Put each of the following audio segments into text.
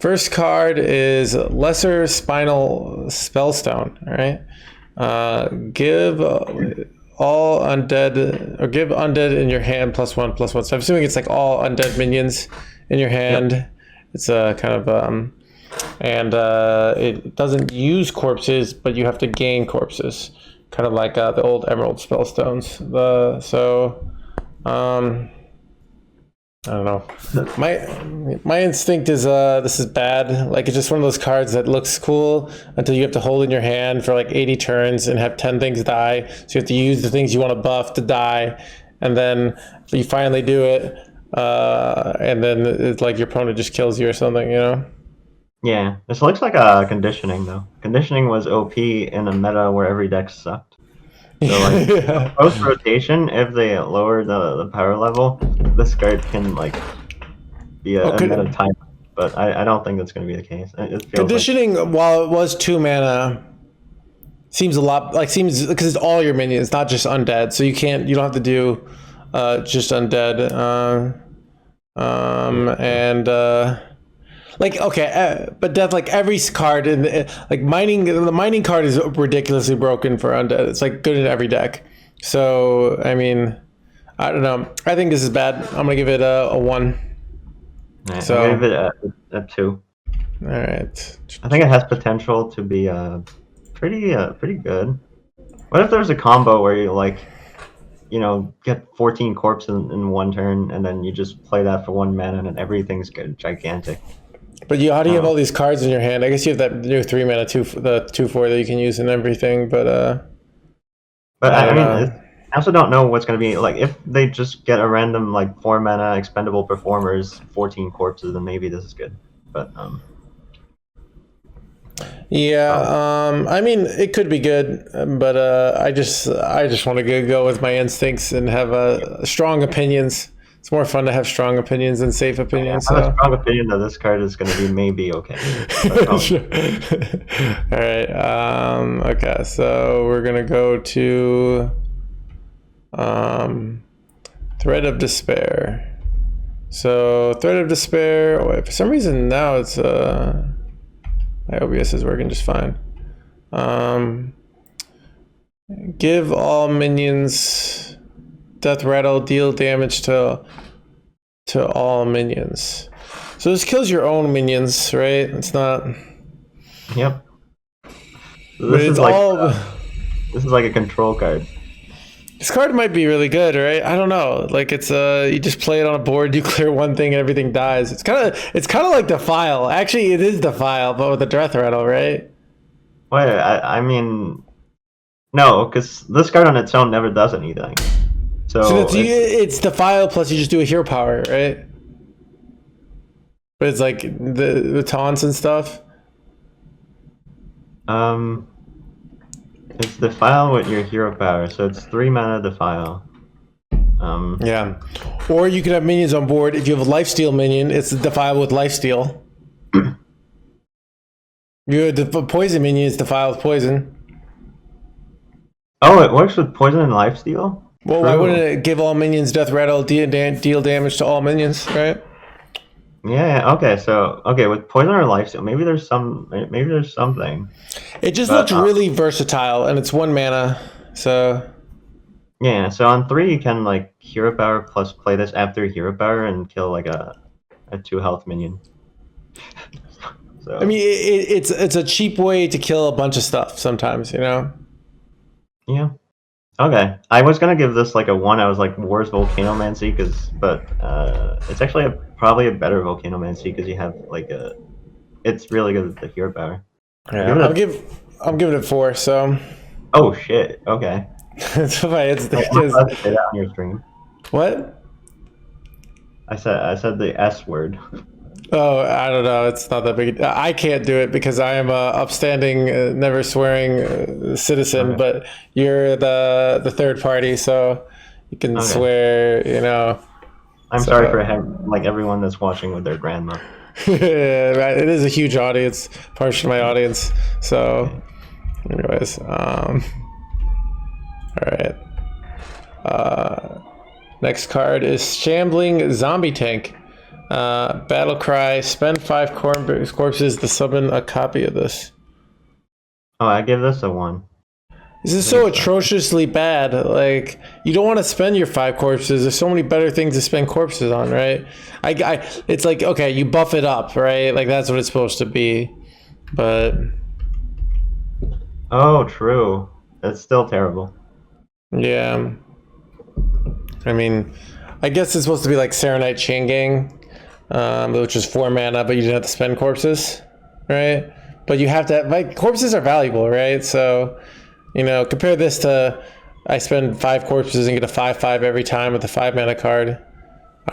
First card is Lesser Spinal Spellstone. All right. Give all undead, or give undead in your hand +1/+1. So I'm assuming it's like all undead minions in your hand. Yep. It's a kind of and it doesn't use corpses, but you have to gain corpses, kind of like the old Emerald Spellstones. I don't know. My instinct is this is bad. Like, it's just one of those cards that looks cool until you have to hold in your hand for like 80 turns and have 10 things die. So you have to use the things you want to buff to die, and then you finally do it, and then it's like your opponent just kills you or something, you know? Yeah, this looks like a conditioning though. Conditioning was OP in a meta where every deck sucked. So like yeah. Post rotation, if they lower the power level, this card can like be a meta time. But I don't think that's going to be the case. Conditioning, like, while it was 2 mana, seems a lot because it's all your minions, it's not just undead. So you don't have to do just undead. Like, okay, but Death, like every card in like the mining card is ridiculously broken for undead. It's like good in every deck. So I mean, I don't know. I think this is bad. I'm gonna give it a 1. Right, so I'm gonna give it a 2. All right. I think it has potential to be pretty good. What if there's a combo where you like, you know, get 14 corpses in 1 turn, and then you just play that for 1 mana, and everything's good, gigantic. But how do you have all these cards in your hand? I guess you have that new 3 mana, the 2/4 that you can use in everything. But I mean, I also don't know what's going to be like if they just get a random like 4 mana expendable performers, 14 corpses, then maybe this is good. But yeah, I mean, it could be good, but I just want to go with my instincts and have strong opinions. It's more fun to have strong opinions than safe opinions. I have a strong opinion that this card is going to be maybe okay. All right. Okay, so we're gonna go to Thread of Despair. So Thread of Despair. Wait, for some reason now it's my OBS is working just fine. Give all minions Death Rattle, deal damage to all minions. So this kills your own minions, right? It's not. Yep. This is like a control card. This card might be really good, right? I don't know. Like, it's you just play it on a board, you clear one thing, and everything dies. It's kind of like Defile. Actually, it is Defile, but with a Death Rattle, right? Wait, I mean, no, because this card on its own never does anything. So it's Defile plus you just do a hero power, right? But it's like the taunts and stuff. It's Defile with your hero power, so it's 3 mana Defile. Yeah, or you could have minions on board. If you have a Lifesteal minion, it's Defile with Lifesteal. You have the poison minion, it's Defile with poison. Oh, it works with poison and Lifesteal? Well, why wouldn't it give all minions Death Rattle, deal damage to all minions, right? Yeah. Okay. So with poison or lifesteal, maybe there's something. It just looks really versatile, and it's 1 mana. So yeah. So on 3, you can like hero power plus play this after hero power and kill like a 2 health minion. So I mean, it's a cheap way to kill a bunch of stuff sometimes, you know. Yeah. Okay, I was gonna give this like a 1. I was like, worse Volcanomancy, but it's actually probably a better Volcanomancy because you have like it's really good with the hero power. Yeah, I'm giving it 4. So. Oh shit! Okay. It's fine. It's say that on your stream. What? I said the S word. Oh, I don't know. It's not that big. I can't do it because I am a upstanding, never swearing citizen. Okay. But you're the third party, so you can swear. You know. I'm sorry for like everyone that's watching with their grandma. Yeah, it is a huge audience, partially my audience. So, anyways, all right. Next card is Shambling Zombie Tank. Battle Cry. Spend 5 corpses to summon a copy of this. Oh, I give this a 1. This is so atrociously bad. Like, you don't want to spend your 5 corpses. There's so many better things to spend corpses on, right? It's like, okay, you buff it up, right? Like, that's what it's supposed to be. But... Oh, true. It's still terrible. Yeah. I mean, I guess it's supposed to be like Serenite Chain Gang, which is 4 mana, but you didn't have to spend corpses, right? But you have to, like, corpses are valuable, right? So, you know, compare this to I spend 5 corpses and get a 5/5 every time with a 5 mana card.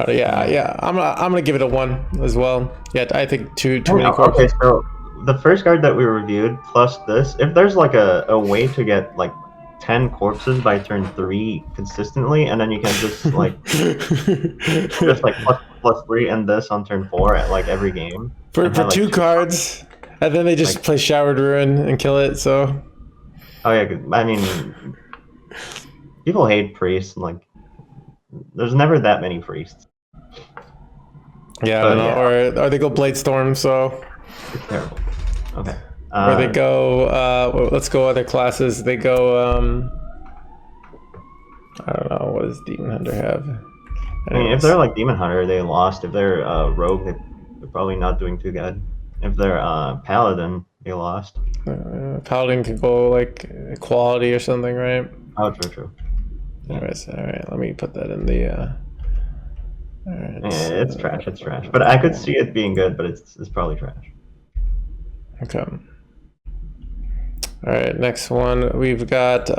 Yeah. I'm gonna give it a 1 as well. Yeah, I think too many corpses. Okay, so the first card that we reviewed plus this, if there's like a way to get like 10 corpses by turn 3 consistently, and then you can just like just like plus 3 and this on turn 4 at like every game for like, 2 cards, and then they just like, play Showered Ruin and kill it. So oh yeah, I mean, people hate priests. Like, there's never that many priests. Yeah, I don't know. Or they go Bladestorm. So it's terrible. Okay. Or they go, let's go other classes. They go, I don't know, what does Demon Hunter have? I mean, if they're like Demon Hunter, they lost. If they're Rogue, they're probably not doing too good. If they're Paladin, they lost. Paladin could go like Equality or something, right? Oh, true. Anyways, alright, let me put that in the, alright. Yeah, it's trash, But I could see it being good, but it's probably trash. Okay. Alright, next one. We've got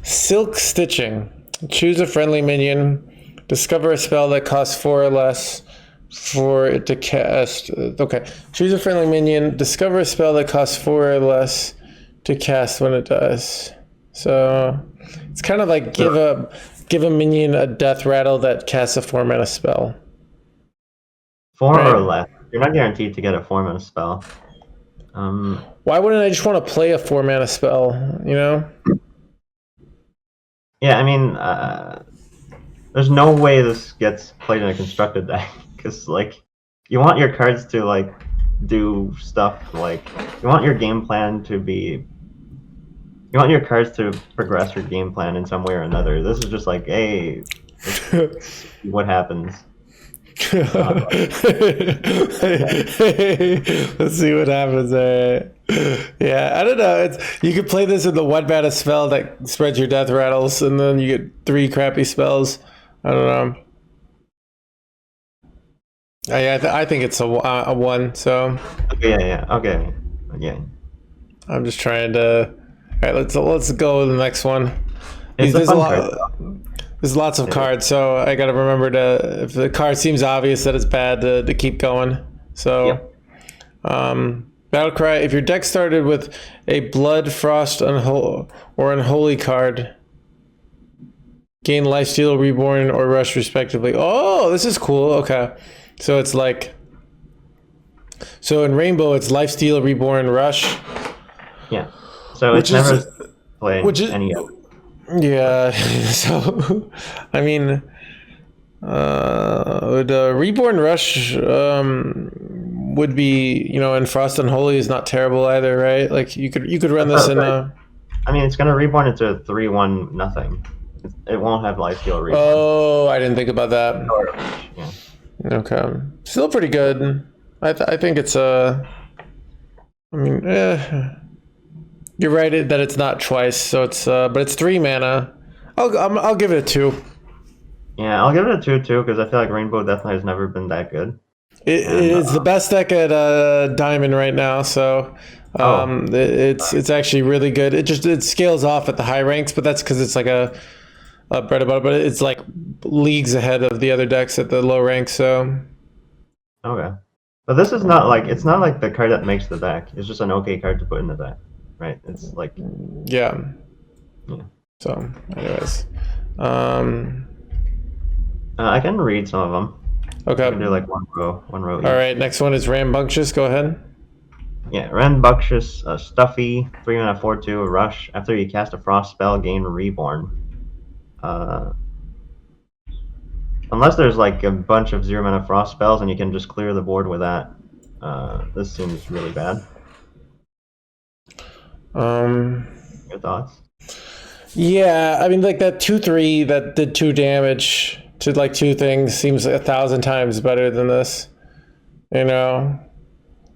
Silk Stitching. Choose a friendly minion. Discover a spell that costs 4 or less for it to cast. Okay. Choose a friendly minion. Discover a spell that costs 4 or less to cast when it dies. So it's kind of like give a minion a death rattle that casts a 4 mana spell. 4 or less. You're not guaranteed to get a 4 mana spell. Why wouldn't I just want to play a 4 mana spell, you know? Yeah, I mean, there's no way this gets played in a constructed deck, because, like, you want your cards to, like, do stuff, like, you want your game plan to be, you want your cards to progress your game plan in some way or another. This is just like, hey, let's see what happens. Let's see what happens there. Yeah, I don't know. You could play this with the 1 mana spell that spreads your death rattles, and then you get 3 crappy spells. I don't know. I think it's a 1. So. Okay. I'm just trying to. All right, let's go to the next one. There's lots of cards, so I gotta remember to, if the card seems obvious that it's bad, to keep going. So, Battlecry, if your deck started with a Blood, Frost, or Unholy card, gain Lifesteal, Reborn, or Rush respectively. Oh, this is cool. Okay. So it's like, so in Rainbow, it's Lifesteal, Reborn, Rush. Yeah. So it's never played any of it. Yeah, so I mean, the Reborn Rush would be, you know, and Frost Unholy is not terrible either, right? Like you could run this in. I mean, it's gonna Reborn into a 3/1 nothing. It won't have Lifesteal Reborn. Oh, I didn't think about that. Yeah. Okay, still pretty good. I think it's I mean, you're right that it's not twice, so it's but it's 3 mana. I'll give it a 2. Yeah, I'll give it a 2 too, because I feel like Rainbow Death Knight has never been that good. It is the best deck at Diamond right now, so it's actually really good. It scales off at the high ranks, but that's because it's like a bread and butter. But it's like leagues ahead of the other decks at the low ranks. So okay, but this is not like, it's not like the card that makes the deck. It's just an okay card to put in the deck. Right, it's like yeah. So, anyways, I can read some of them. Okay. I can do like one row. All right, next one is Rambunctious. Go ahead. Yeah, Rambunctious, Stuffy, 3 mana 4/2 Rush. After you cast a Frost spell, gain Reborn. Unless there's like a bunch of 0-mana frost spells and you can just clear the board with that. This seems really bad. Your thoughts? Yeah, I mean, like that 2/3 that did 2 damage to like 2 things seems 1,000 times better than this. You know,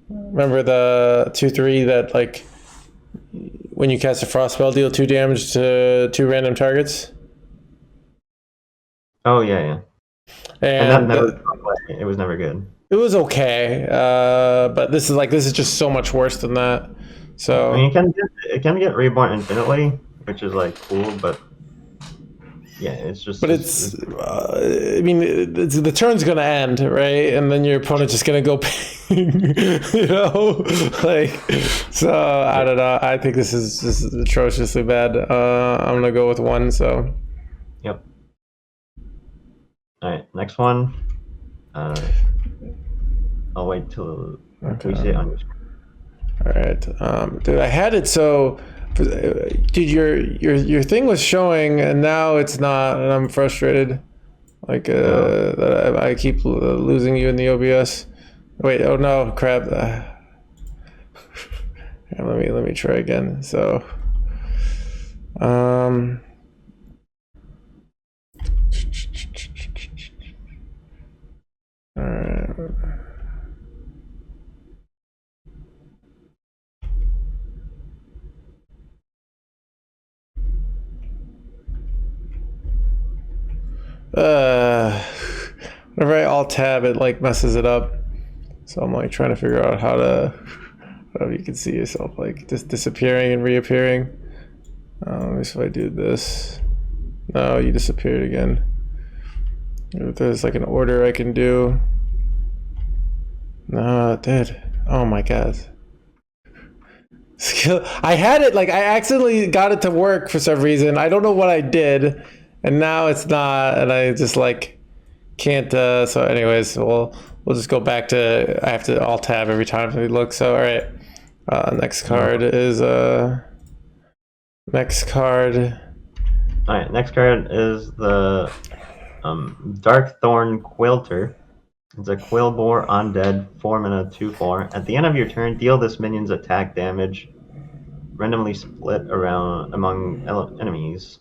remember the 2/3 that like when you cast a frost spell, deal 2 damage to 2 random targets. Oh yeah. And that never. It was never good. It was okay, but this is just so much worse than that. So I mean, it can get reborn infinitely, which is like cool, but yeah, it's just. But I mean, the turn's gonna end, right? And then your opponent's just gonna go, you know, like. So I don't know. I think this is atrociously bad. I'm gonna go with 1. So. Yep. All right, next one. I'll wait till we see it on your screen. All right, dude. I had it so. Dude, your thing was showing and now it's not, and I'm frustrated. Like that I keep losing you in the OBS. Wait, oh no, crap. Yeah, let me try again. So, all right. Whenever I alt tab, it like messes it up. So I'm like trying to figure out how to, you can see yourself like just disappearing and reappearing. Let me see if I do this. No, you disappeared again. If there's like an order I can do. No, it did. Oh my god. Skill. I had it like I accidentally got it to work for some reason. I don't know what I did, and now it's not, and I just like can't. So, anyways, we'll just go back to. I have to alt tab every time we look. So, all right. Next card is next card. All right, next card is the Darkthorn Quilter. It's a Quillbore Undead 4-mana 2/4. At the end of your turn, deal this minion's attack damage, randomly split around among enemies.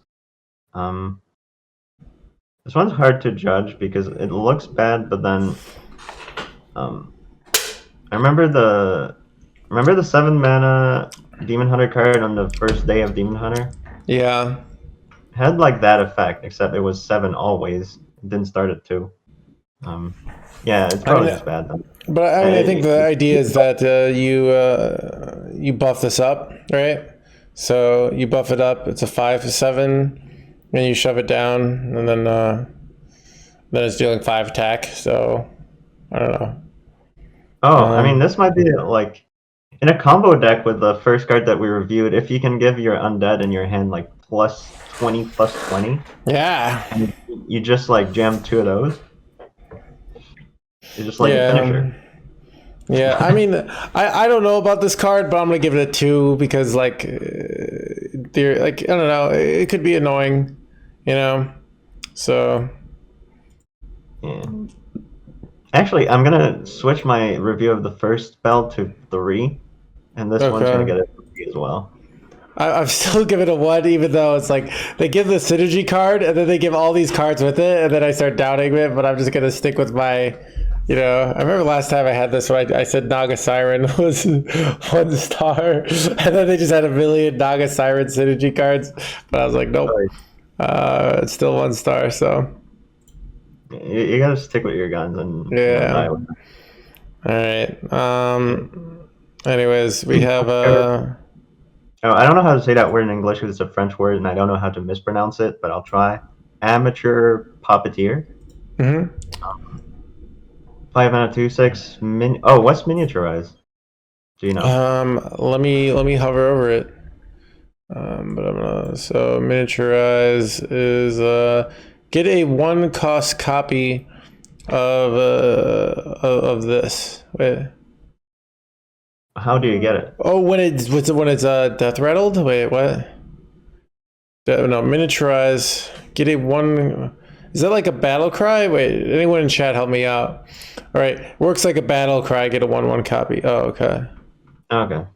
This one's hard to judge because it looks bad, but then I remember the 7-mana Demon Hunter card on the first day of Demon Hunter. Yeah. It had like that effect, except it was 7 always. It didn't start at 2. Yeah, it's probably just bad then. But I mean, I think the idea is that you buff this up, right? So you buff it up. It's a 5/7, and you shove it down, and then it's dealing 5 attack. So I don't know. Oh, I mean, this might be like in a combo deck with the first card that we reviewed. If you can give your undead in your hand like +20/+20, yeah, and you just like jam 2 of those. It's just like a finisher. Yeah, I mean, I don't know about this card, but I'm gonna give it a 2 because like, I don't know, it could be annoying, you know. So. Yeah. Actually, I'm gonna switch my review of the first spell to 3, and this one's gonna get a 3 as well. I'm still giving it a 1, even though it's like they give the synergy card and then they give all these cards with it, and then I start doubting it. But I'm just gonna stick with my, you know. I remember last time I had this one, I said Naga Siren was 1 star, and then they just had a million Naga Siren synergy cards. But I was like, nope, it's still 1 star. So you gotta stick with your guns and yeah. All right. Anyways, we have Oh, I don't know how to say that word in English because it's a French word, and I don't know how to mispronounce it, but I'll try. Amateur Puppeteer. 5-mana 2/6. Oh, what's miniaturize? Do you know? Let me hover over it. But I'm gonna. So miniaturize is get a 1-cost copy of this. Wait. How do you get it? Oh, when it's death rattled. Wait, what? No, miniaturize. Get a 1. Is that like a battle cry? Wait, anyone in chat help me out. All right, works like a battle cry. Get a 1/1 copy. Oh, okay. Okay.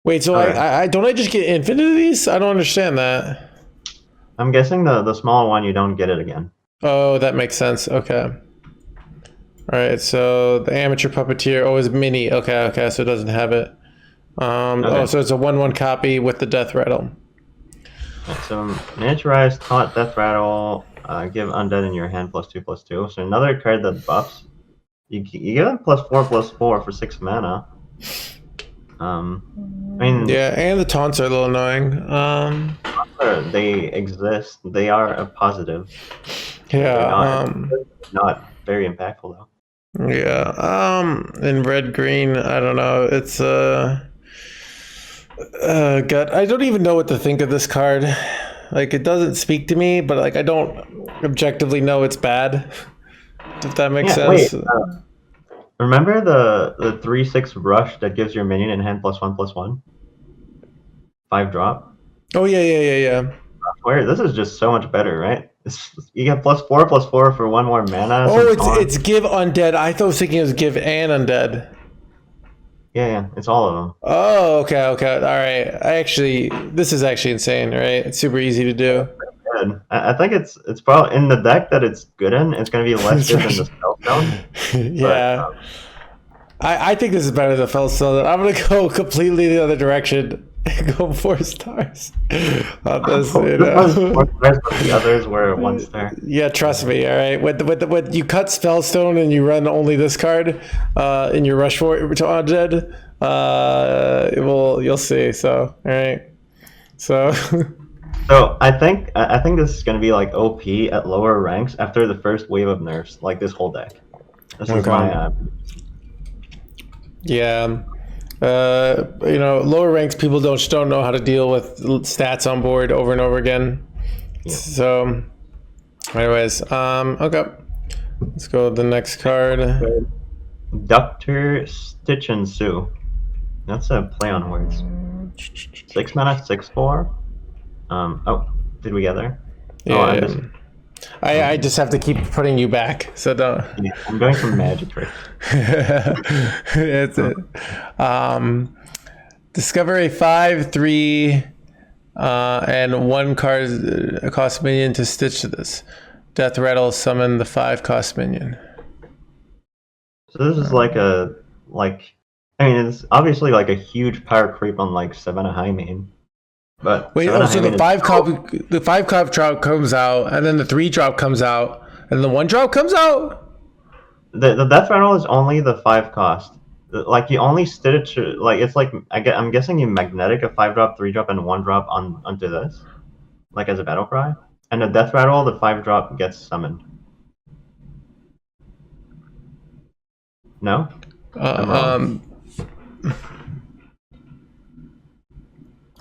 Wait, so Okay. I don't I just get infinite of these? I don't understand that. I'm guessing the small one you don't get it again. Oh, that makes sense. Okay. All right, so the amateur puppeteer always mini. Okay, so it doesn't have it. Okay. Oh, so it's a 1/1 copy with the death rattle. Right, so miniaturize taunt death rattle. Give undead in your hand +2/+2. So another card that buffs. You give it +4/+4 for 6 mana. I mean, Yeah, and the taunts are a little annoying. they exist. They are a positive. Yeah. Not very impactful though. Yeah. In red green, I don't know. It's God, I don't even know what to think of this card. Like, it doesn't speak to me, but like I don't objectively know it's bad. If that makes sense. Wait. Remember the 3/6 rush that gives your minion in hand +1/+1? 5-drop. Oh yeah. Where this is just so much better, right? You get +4/+4 for 1 more mana. Oh, it's give undead. I thought I was thinking it was give and undead. Yeah, it's all of them. Oh, okay. All right. This is actually insane, right? It's super easy to do. Good. I think it's probably in the deck that it's good in. It's going to be less good than the Spellstone. Yeah. I think this is better than Felstone. I'm gonna go completely the other direction and go 4 stars on this. The others were 1 star. Yeah, trust me. All right, when you cut Spellstone and you run only this card in your rush for undead, you'll see. So all right, so. So I think this is going to be like OP at lower ranks after the first wave of nerfs, like this whole deck. This is my. Yeah. Lower ranks people don't know how to deal with stats on board over and over again. Yeah. So, anyways, okay, let's go to the next card. Dr. Stitch and Sue. That's a play on words. 6 mana, 6/4. Oh, did we get there? Yeah. I just have to keep putting you back, so don't. Yeah, I'm going for magic right. That's it. Discover a 5/3 and 1 card cost minion to stitch to this. Death rattle, summon the 5 cost minion. So this is it's obviously like a huge power creep on like Savannah High main. But wait, so the 5 cop drop comes out, and then the 3 drop comes out, and the 1 drop comes out. The death rattle is only the 5 cost. Like you only stitch it's like I'm guessing you magnetic a 5-drop, 3-drop, and 1-drop onto this, like as a battle cry. And the death rattle, the 5-drop gets summoned. No.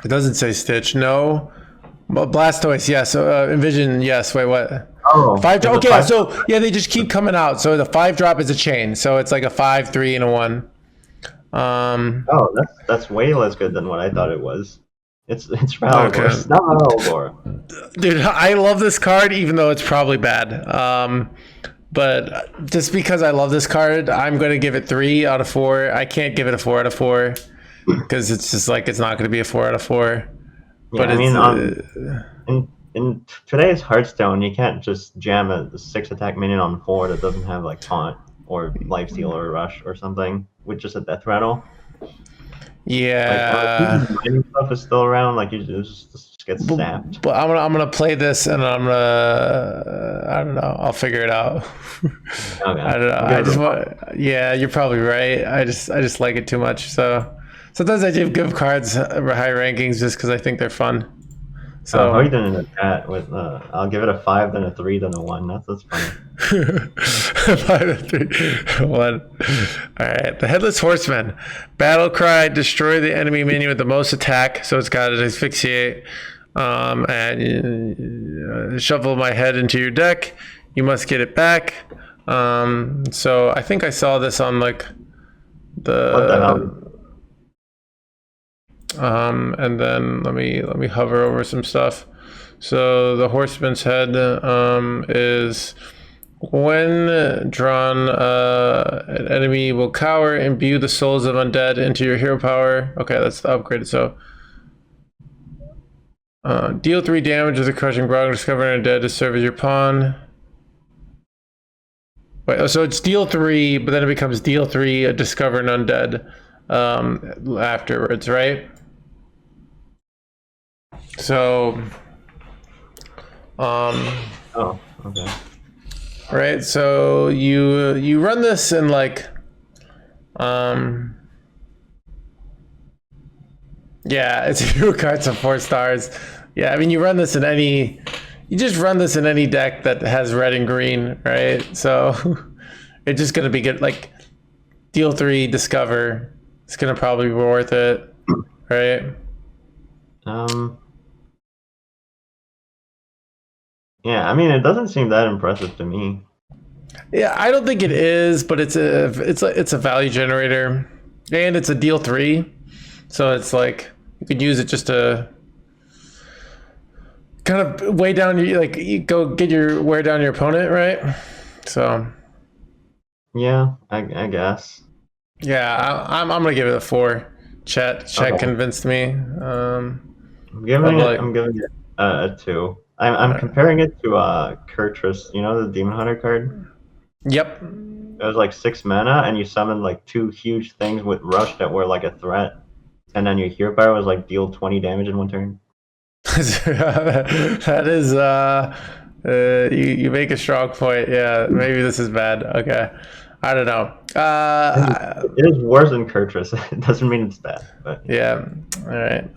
It doesn't say Stitch. No. Blastoise, yes. Envision, yes. Wait, what? Oh. 5 drop. Okay, so yeah, they just keep coming out. So the 5 drop is a chain. So it's like a 5, 3, and a 1. Oh, that's way less good than what I thought it was. It's Ralgor. Okay. It's not Ralgor. Dude, I love this card, even though it's probably bad. But just because I love this card, I'm going to give it 3 out of 4. I can't give it a 4 out of 4. Because it's just like it's not going to be a 4 out of 4. But in today's Hearthstone, you can't just jam a 6-attack minion on 4 that doesn't have like taunt or lifesteal or rush or something with just a death rattle. Yeah, like, stuff is still around. Like you just get snapped. But I'm gonna play this and I don't know. I'll figure it out. Okay. I don't know. Yeah, you're probably right. I just like it too much. So. Sometimes I do give cards high rankings just because I think they're fun. So how are you doing in the chat with? I'll give it a 5, then a 3, then a 1. That's funny. 5, 3, 1. All right. The Headless Horseman. Battle cry. Destroy the enemy minion with the most attack. So it's got to asphyxiate. And shuffle my head into your deck. You must get it back. So I think I saw this on like the. What the hell? And then let me hover over some stuff. So the Horseman's Head is when drawn, an enemy will cower, imbue the souls of undead into your hero power. Okay, that's the upgraded. So deal 3 damage with a crushing blow. Discover an undead to serve as your pawn. Wait, so it's deal 3, but then it becomes deal 3, discover an undead afterwards, right? So, Oh, okay. right. So you run this in like, yeah, it's hero cards of 4 stars. Yeah, I mean you run this in any, you just run this in any deck that has red and green, right? So it's just gonna be good. Like deal 3, discover. It's gonna probably be worth it, right? Yeah, I mean, it doesn't seem that impressive to me. Yeah, I don't think it is, but it's a value generator, and it's a deal 3, so it's like you could use it just to kind of weigh down your, like you go get your wear down your opponent, right? So Yeah, I guess. yeah, I'm gonna give it a 4. Chet Okay. convinced me. I'm giving Like, it a 2. I'm comparing it to Kurtrus, you know, the Demon Hunter card? yep. It was like 6 mana, and you summoned like 2 huge things with Rush that were like a threat. And then your hero power was like deal 20 damage in 1 turn. That is you make a strong point. Yeah, maybe this is bad. Okay, I don't know. It is worse than Kurtrus. It doesn't mean it's bad, but Yeah. All right.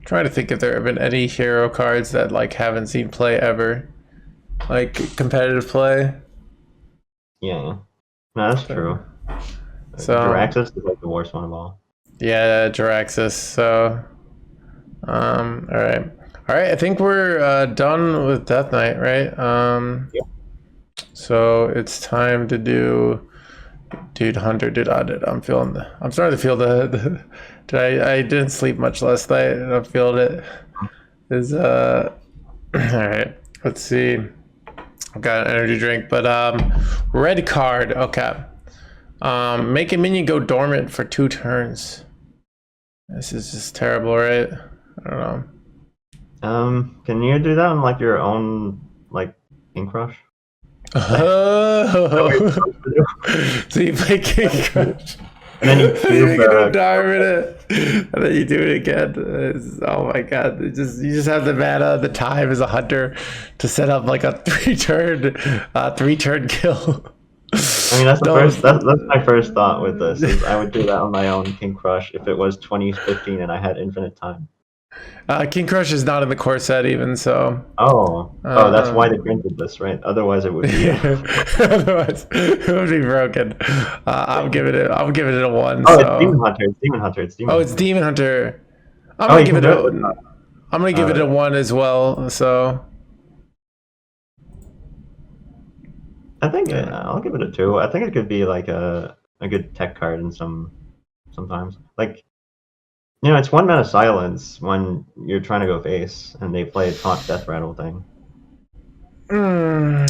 Trying to think if there have been any hero cards that like haven't seen play ever, like competitive play. yeah. No, that's true. So Jiraxis is like the worst one of all. yeah, Jiraxis. So all right. All right, I think we're done with Death Knight, right? Yep. So it's time to do Dude Hunter. I'm starting to feel I didn't sleep much last night and I'm feeling it. Is all right. Let's see. I've got an energy drink, but red card. Okay. Make a minion go dormant for 2 turns. This is just terrible, right? I don't know. Can you do that on like your own like Ink Rush? Oh, so you play King Crush, And then you you cube get a dime in it, and then you do it again. Oh my god! You just have the mana, the time as a hunter to set up like a 3-turn kill. I mean, that's my first thought with this. Is I would do that on my own King Crush if it was 2015 and I had infinite time. King Crush is not in the core set even, so. Oh, that's why they printed this, right? Otherwise, it would be. Otherwise, it would be broken. I'm giving it a 1. Oh, so. it's Demon Hunter. It's Demon Hunter. It's Demon. Oh, it's Demon Hunter. I'm Oh, gonna you give can it do it. a. I'm gonna give it a 1 as well. So. I think I'll give it a 2. I think it could be like a good tech card in sometimes. Like, you know, it's 1 mana silence when you're trying to go face, and they play a taunt death rattle thing. I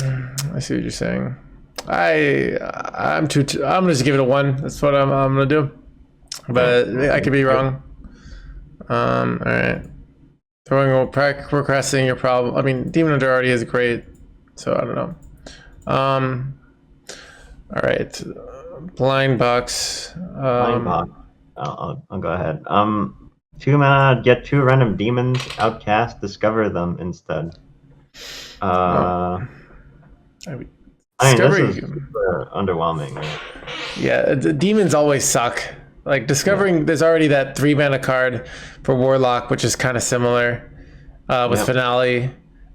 see what you're saying. I'm gonna just give it a 1. That's what I'm gonna do. But I could be wrong. All right. Procrastinating your problem. I mean, Demon Hunter already is great, so I don't know. All right. Blind box. Blind box. I'll go ahead. 2 mana, get 2 random demons, outcast, discover them instead. I mean, this is super underwhelming. Right? Yeah, the demons always suck. Like discovering, there's already that 3 mana card for Warlock, which is kind of similar with Finale.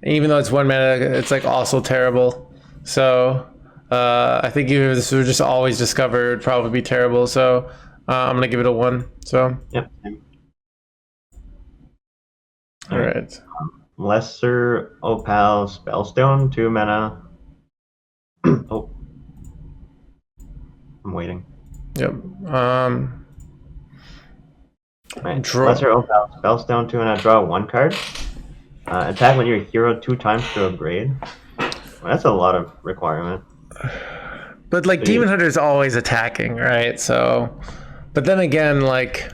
And even though it's 1 mana, it's like also terrible. So I think if this would just always discover, it'd probably be terrible. So I'm gonna give it a 1. So. Yep. All right. Lesser Opal Spellstone, 2 mana. Oh, I'm waiting. Yep. Right. Lesser Opal Spellstone, 2 mana. Draw 1 card. Attack when your hero 2 times to upgrade. Well, that's a lot of requirement. But like Demon Hunter is always attacking, right? So, but then again, like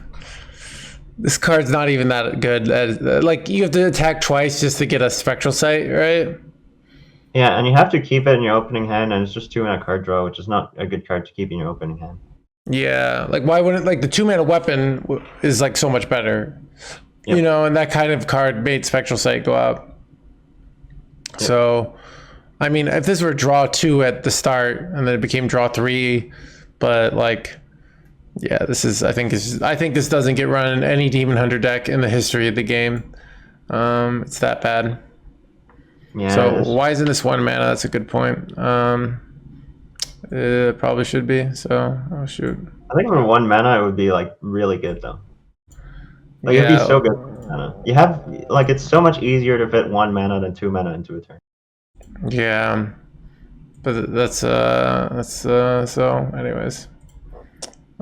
this card's not even that good. Like you have to attack twice just to get a Spectral Sight, right? Yeah, and you have to keep it in your opening hand, and it's just 2 mana card draw, which is not a good card to keep in your opening hand. Yeah, like why wouldn't like the 2 mana weapon is like so much better, Yep. you know? And that kind of card made Spectral Sight go up. Yep. So, I mean, if this were draw 2 at the start and then it became draw 3, but like, yeah, this is I think this doesn't get run in any Demon Hunter deck in the history of the game. It's that bad. Yeah. So why isn't this 1 mana? That's a good point. It probably should be. So, oh shoot. I think for 1 mana, it would be like really good though. Like it'd be so good. You have like it's so much easier to fit 1 mana than 2 mana into a turn. Yeah, but that's so. Anyways,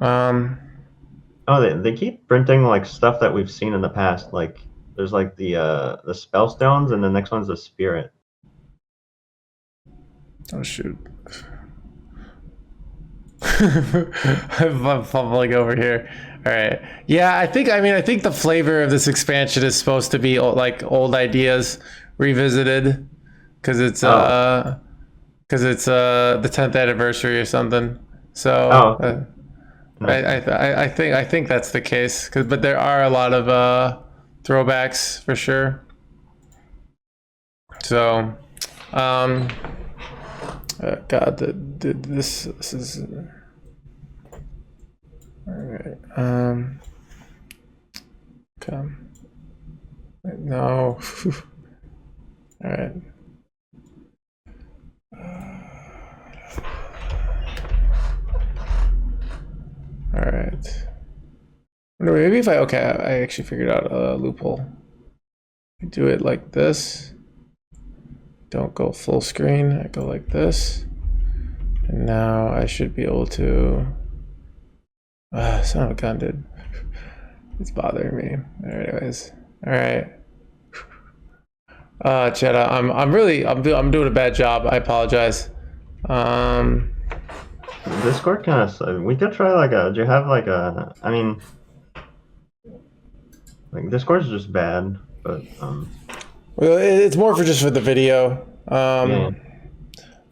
Oh, they keep printing like stuff that we've seen in the past. Like there's like the spell stones, and the next one's the spirit. Oh shoot. I'm fumbling over here. All right. Yeah, I think the flavor of this expansion is supposed to be like old ideas revisited, because it's the 10th anniversary or something. So I think that's the case. But there are a lot of throwbacks for sure. So, God, this is all right. Okay. No. All right. All right. Maybe if I actually figured out a loophole. I do it like this. Don't go full screen. I go like this. And now I should be able to. Son of a gun, dude. It's bothering me. Anyways. All right. Jetta, I'm doing a bad job. I apologize. Discord kind of. We could try like a. Do you have like a? I mean, like Discord's just bad, but Well, it's more for just for the video. Yeah.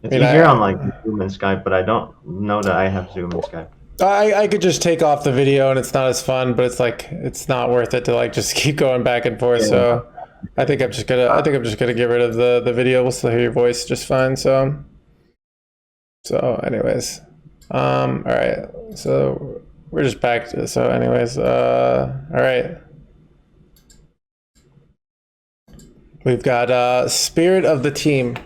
It's easier on like Zoom and Skype, but I don't know that I have Zoom and Skype. I could just take off the video and it's not as fun, but it's like it's not worth it to like just keep going back and forth. Yeah. So I think I'm just gonna get rid of the video. We'll still hear your voice just fine. So anyways, all right. So we're just back to so anyways, all right. We've got Spirit of the Team.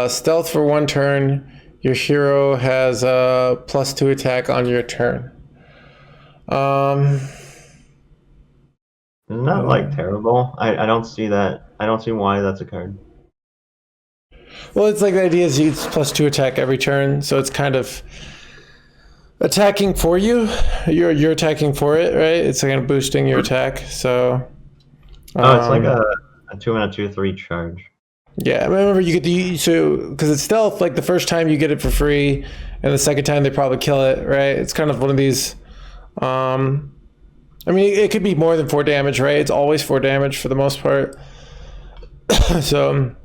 Stealth for 1 turn. Your hero has +2 attack on your turn. Isn't that like terrible? I don't see that. I don't see why that's a card. Well, it's like the idea is it's +2 attack every turn, so it's kind of attacking for you. You're attacking for it, right? It's kind of boosting your attack. So. It's like a 2 and a 2/3 charge. Yeah, I remember you get because it's stealth. Like the first time you get it for free, and the second time they probably kill it, right? It's kind of one of these. I mean, it could be more than 4 damage, right? It's always 4 damage for the most part. So,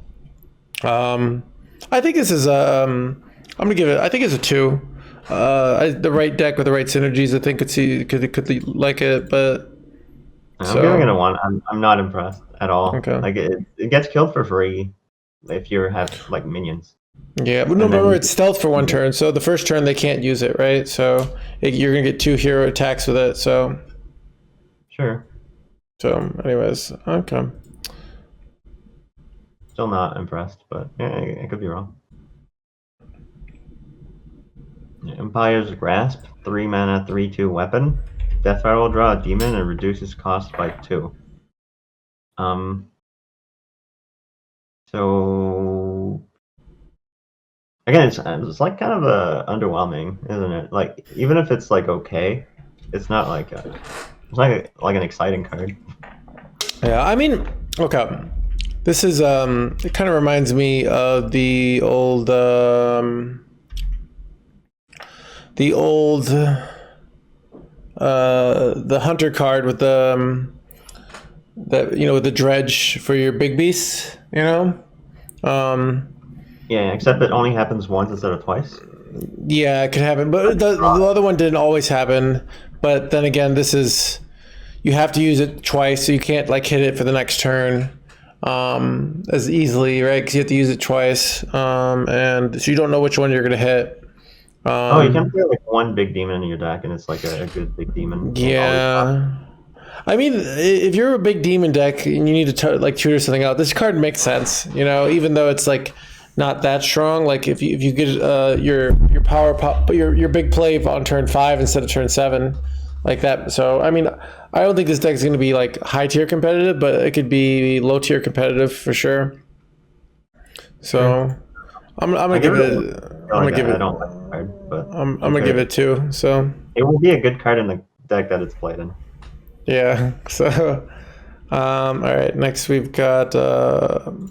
I think this is I'm gonna give it. I think it's a 2. The right deck with the right synergies, I think could like it, but. I'm giving it a 1. I'm not impressed at all. Okay. Like it gets killed for free if you have like minions. Yeah, but no, remember it's stealth for 1 turn, so the first turn they can't use it, right? So you're gonna get 2 hero attacks with it. So sure. So, anyways, okay. Still not impressed, but yeah, I could be wrong. Empire's Grasp, 3 mana, 3/2 weapon. Death Fire will draw a demon and reduces cost by 2. So again, it's like kind of underwhelming, isn't it? Like even if it's like okay, it's not like it's like an exciting card. Yeah, I mean, okay. This is it kind of reminds me of the old the hunter card with the that with the dredge for your big beasts, Yeah, except it only happens once instead of twice. Yeah, it could happen, but the other one didn't always happen. But then again, this is you have to use it twice, so you can't like hit it for the next turn as easily, right? Because you have to use it twice, and so you don't know which one you're gonna hit. Oh, you can play like one big demon in your deck, and it's like a good big demon. Yeah. I mean, if you're a big demon deck and you need to like tutor something out, this card makes sense. Even though it's like not that strong. Like if you get your power pop, your big play on turn 5 instead of turn 7, like that. So I mean, I don't think this deck is going to be like high tier competitive, but it could be low tier competitive for sure. So I'm gonna give it. I'm gonna give it. I don't like the card, but I'm gonna give it 2. So it will be a good card in the deck that it's played in. Yeah. So, all right. Next we've got Ball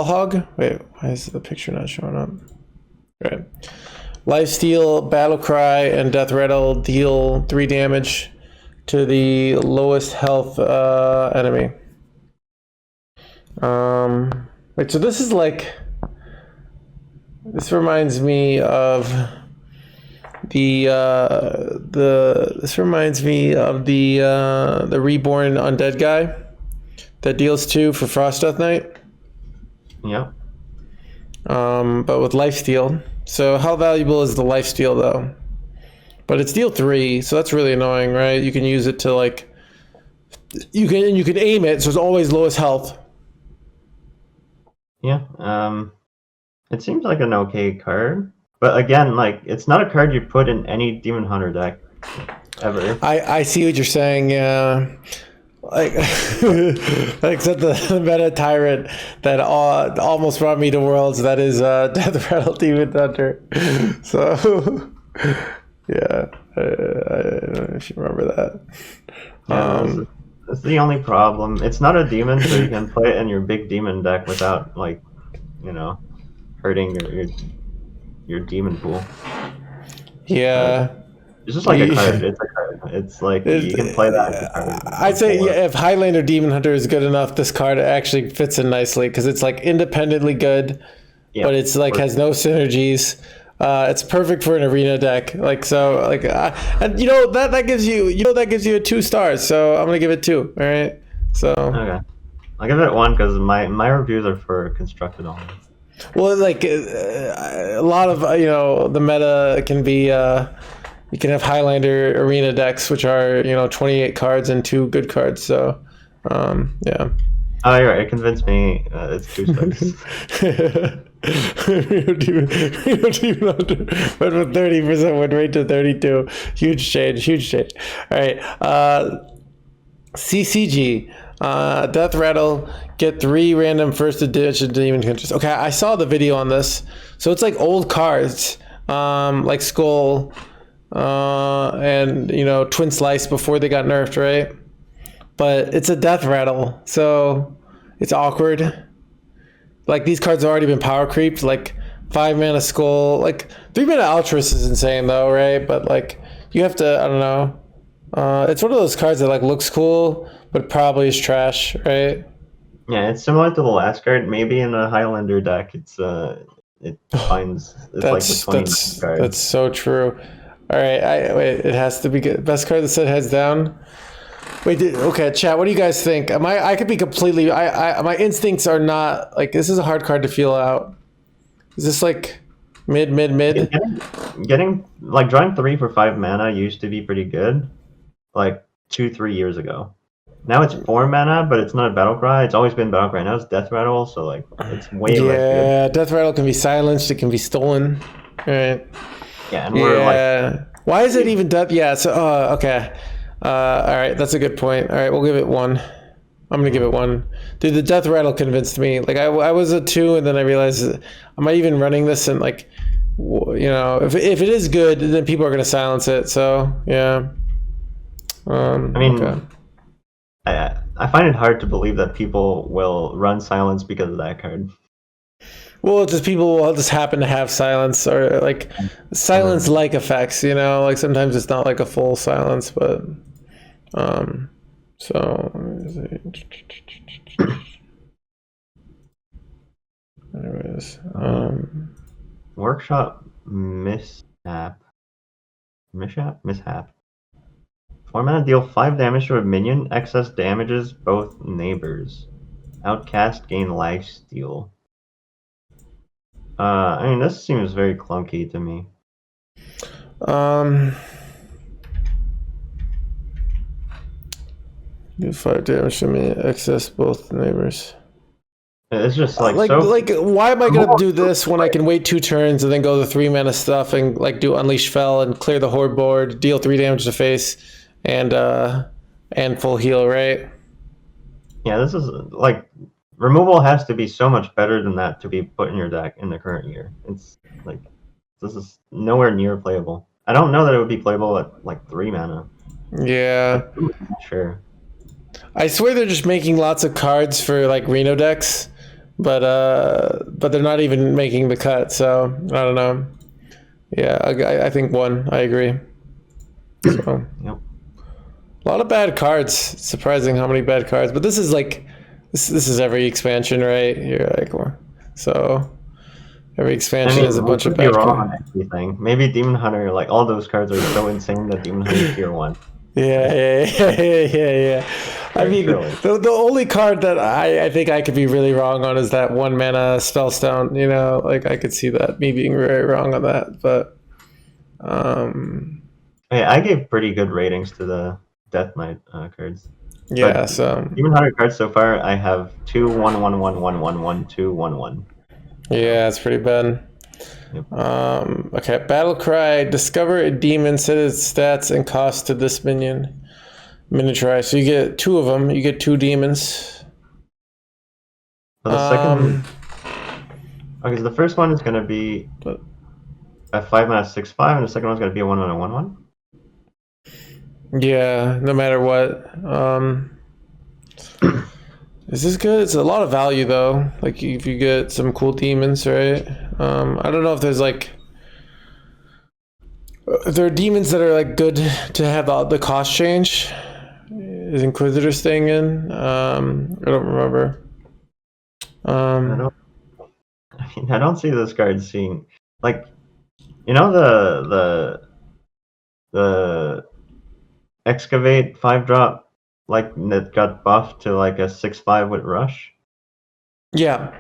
Hog. Wait, why is the picture not showing up? Right. Lifesteal, Battle Cry, and Death Rattle deal 3 damage to the lowest health enemy. Wait. So this is like. This reminds me of. This reminds me of the reborn undead guy that deals 2 for Frost Death Knight. Yeah. But with lifesteal. So how valuable is the lifesteal though? But it's deal 3, so that's really annoying, right? You can use it to like you can aim it, so it's always lowest health. Yeah. It seems like an okay card. But again, like it's not a card you put in any Demon Hunter deck ever. I see what you're saying. Yeah, like except the meta tyrant that almost brought me to Worlds. That is Death Rattle Demon Hunter. So yeah, I don't know if you remember that. Yeah, that's the only problem. It's not a demon, so you can play it in your big demon deck without like, hurting your demon pool. Yeah. It's just like a card. It's a card. It's like you can play that as a card. I'd say if Highlander Demon Hunter is good enough, this card actually fits in nicely because it's like independently good, but it's like has no synergies. It's perfect for an arena deck. Like so, like and that gives you a 2 stars. So I'm gonna give it 2. All right. So okay, I'll give it 1 because my reviews are for constructed only. Well, like a lot of the meta can be you can have Highlander arena decks which are 28 cards and 2 good cards. So yeah. Oh, you're right. It convinced me. It's 2 stars. Went from 30% win rate to 32. Huge change. All right. CCG. Death Rattle, get 3 random first edition demon hunters. Okay, I saw the video on this. So it's like old cards, like Skull, and Twin Slice before they got nerfed, right? But it's a Death Rattle, so it's awkward. Like these cards have already been power creeped. Like 5 mana Skull, like 3 mana Altruist is insane though, right? But like you have to, I don't know. It's one of those cards that like looks cool, but probably is trash, right? Yeah, it's similar to the last card. Maybe in a Highlander deck, it finds like the 20 card. That's so true. All right, wait. It has to be good. Best card that said heads down. Wait, okay, chat. What do you guys think? I could be completely. My instincts are not like this is a hard card to feel out. Is this like mid? Getting like drawing 3 for 5 mana used to be pretty good, like 2-3 years ago. Now it's 4 mana, but it's not a battle cry. It's always been battle cry. Now it's Death Rattle, so like it's way less good. Yeah, Death Rattle can be silenced. It can be stolen. All right. Yeah, and we're like, why is it even death? Yeah. So okay. All right, that's a good point. All right, we'll give it 1. I'm gonna give it 1. Dude, the Death Rattle convinced me. Like I was a 2, and then I realized, am I even running this? And like, if it is good, then people are gonna silence it. So yeah. I mean, okay. I find it hard to believe that people will run silence because of that card. Well, just people will just happen to have silence or like silence-like effects, you know. Like sometimes it's not like a full silence, but so anyways, Workshop mishap. 4 mana, deal 5 damage to a minion. Excess damages both neighbors. Outcast gain lifesteal. I mean, this seems very clunky to me. do 5 damage to me, excess both neighbors. It's just like why am I gonna do this when I can wait 2 turns and then go the 3 mana stuff and like do Unleash Fel and clear the horde board, deal 3 damage to face, and full heal, right? Yeah, this is like removal has to be so much better than that to be put in your deck in the current year. It's like this is nowhere near playable. I don't know that it would be playable at like 3 mana. Yeah. Sure. I swear they're just making lots of cards for like Reno decks, but they're not even making the cut. So I don't know. Yeah, I think 1. I agree. So Yep. a lot of bad cards. It's surprising how many bad cards. But this is like this is every expansion, right? You're like so every expansion is a bunch of bad wrong cards. on everything. Maybe Demon Hunter, like all those cards are so insane that Demon Hunter is tier 1. Yeah. I mean, the only card that I think I could be really wrong on is that 1 mana Spellstone. You know, like I could see that me being very wrong on that. But yeah, I gave pretty good ratings to the Death Knight cards. Yeah, but so Demon Hunter cards so far, I have 2 1 1 1 1 1 1 2 1 1. Yeah, it's pretty bad. Yep. Okay, Battle Cry. Discover a demon, set its stats and cost to this minion. Miniaturize. So you get 2 of them. You get 2 demons. So the second. Okay, so the first one is going to be a 5 mana 6/5, and the second one's going to be a 1 mana 1/1. Yeah, no matter what. Is this good? It's a lot of value though. Like if you get some cool demons, right? I don't know if there's like there are demons that are like good to have the cost change. Is Inquisitor staying in? I don't remember. I don't see this card seeing like the excavate 5-drop like that got buffed to like a 6/5 with rush. Yeah.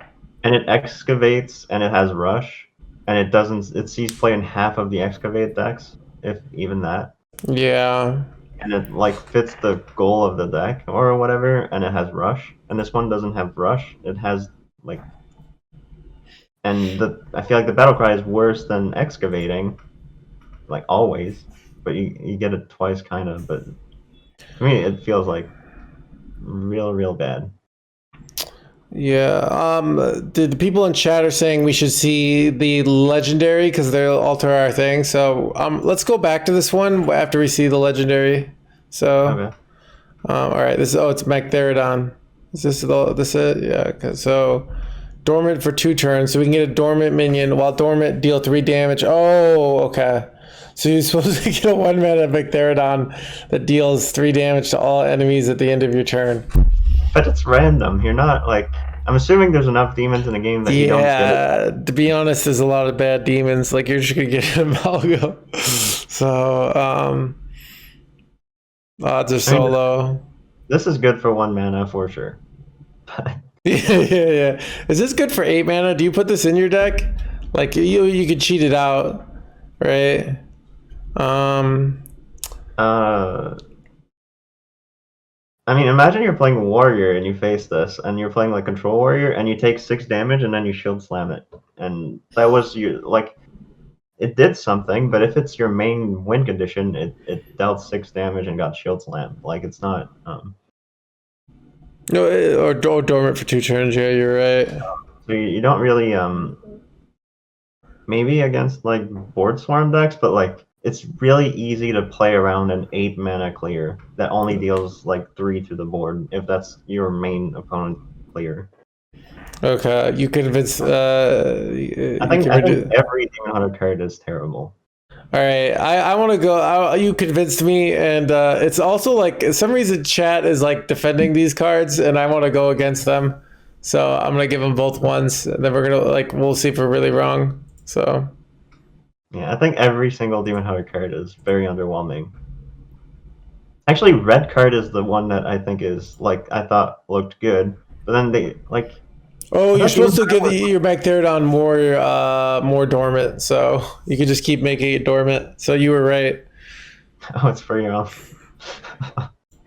And it excavates and it has rush, and it sees play in half of the excavate decks, if even that. Yeah. And it like fits the goal of the deck or whatever, and it has rush. And this one doesn't have rush. It has like, and I feel like the battle cry is worse than excavating, like always. But you get it twice kind of. But to me, it feels like real bad. Yeah. The people in chat are saying we should see the legendary because they'll alter our thing. So let's go back to this one after we see the legendary. So Okay. all right. It's Magtheridon. Is this it? Yeah. Okay. So dormant for 2 turns, so we can get a dormant minion. While dormant, deal 3 damage. Oh, okay. So you're supposed to get a 1 mana Magtheridon that deals 3 damage to all enemies at the end of your turn. But it's random. You're not like. I'm assuming there's enough demons in the game that you don't get it. Yeah, to be honest, there's a lot of bad demons. Like you're just gonna get an amalgam. So odds are so low. This is good for 1 mana for sure. Yeah. Is this good for 8 mana? Do you put this in your deck? Like you could cheat it out, right? I mean, imagine you're playing warrior and you face this, and you're playing like control warrior, and you take 6 damage, and then you shield slam it, and that was it did something. But if it's your main win condition, it dealt 6 damage and got shield slam. Like it's not. No, or dormant for 2 turns. Yeah, you're right. So you don't really maybe against like board swarm decks, but like it's really easy to play around an 8 mana clear that only deals like 3 to the board if that's your main opponent clear. Okay, you convince. I You think can I think reduce. every Demon Hunter card is terrible. All right, I want to go. You convinced me, and it's also like some reason chat is like defending these cards, and I want to go against them. So I'm gonna give them both ones, and then we're gonna like we'll see if we're really wrong. So Yeah, I think every single Demon Hunter card is very underwhelming. Actually, red card is the one that I think is like I thought looked good, but then they like oh, I you're thought Demon supposed to Hunter give was your Bacterodon more dormant, so you can just keep making it dormant. So you were right. oh, it's for your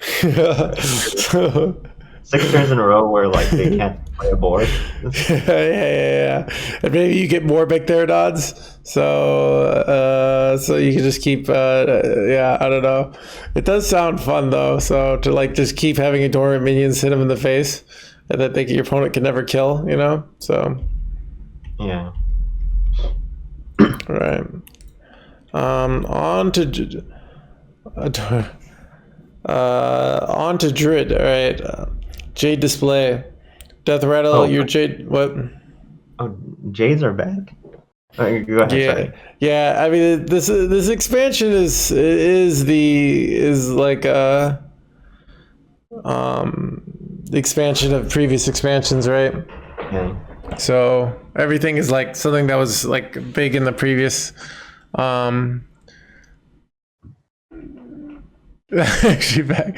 So, 6 turns in a row where like they can't play a board. yeah. And maybe you get more Bacterodons, so you can just keep. Yeah, I don't know. It does sound fun though. So to like just keep having a dormant minions hit them in the face, and that your opponent can never kill. You know. So Yeah. right. On to on to Druid. All right. Jade display. Death rattle. Oh, Your Jade. What? oh, Jades are back. Oh, go ahead. Yeah, Sorry. yeah. I mean, this expansion is like the expansion of previous expansions, right? Yeah. So everything is like something that was like big in the previous. Actually, back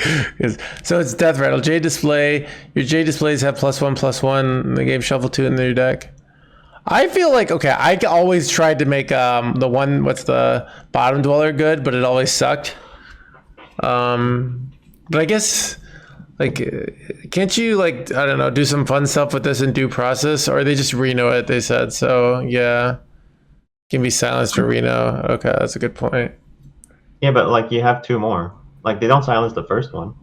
so it's Death Rattle, Jade Display. Your Jade displays have +1/+1 in the game. Shuffle 2 in your deck. I feel like okay. I always tried to make the one what's the bottom dweller good, but it always sucked. But I guess like can't you like I don't know do some fun stuff with this in due process, or they just reno it? They said so. Yeah, can be silenced for reno. Okay, that's a good point. Yeah, but like you have 2 more. Like they don't silence the first one.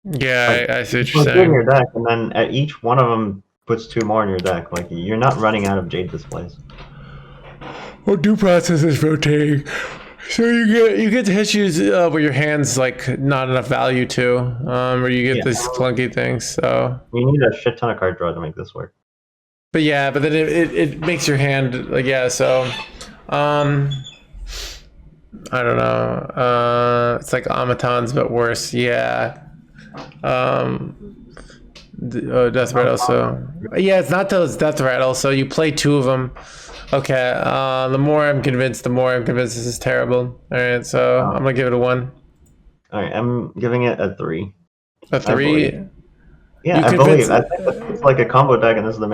Yeah, Like I see what you you're put 2 in your saying. deck, and then at each one of them puts 2 more in your deck. Like you're not running out of Jade displays. Well, due process is rotating. So you get issues where your hands like not enough value to, or you get Yeah. these clunky things. So, You need a shit ton of card draw to make this work. but yeah, but then it makes your hand like yeah. So, um, I don't know. It's like automatons but worse. Yeah. Death rattle. So yeah, it's not till it's death rattle. So you play 2 of them. Okay. The more I'm convinced, this is terrible. All right. So I'm gonna give it a 1. All right, I'm giving it a 3. A I 3. believe. Yeah, You I convince. believe. I think it's like a combo deck, and this is the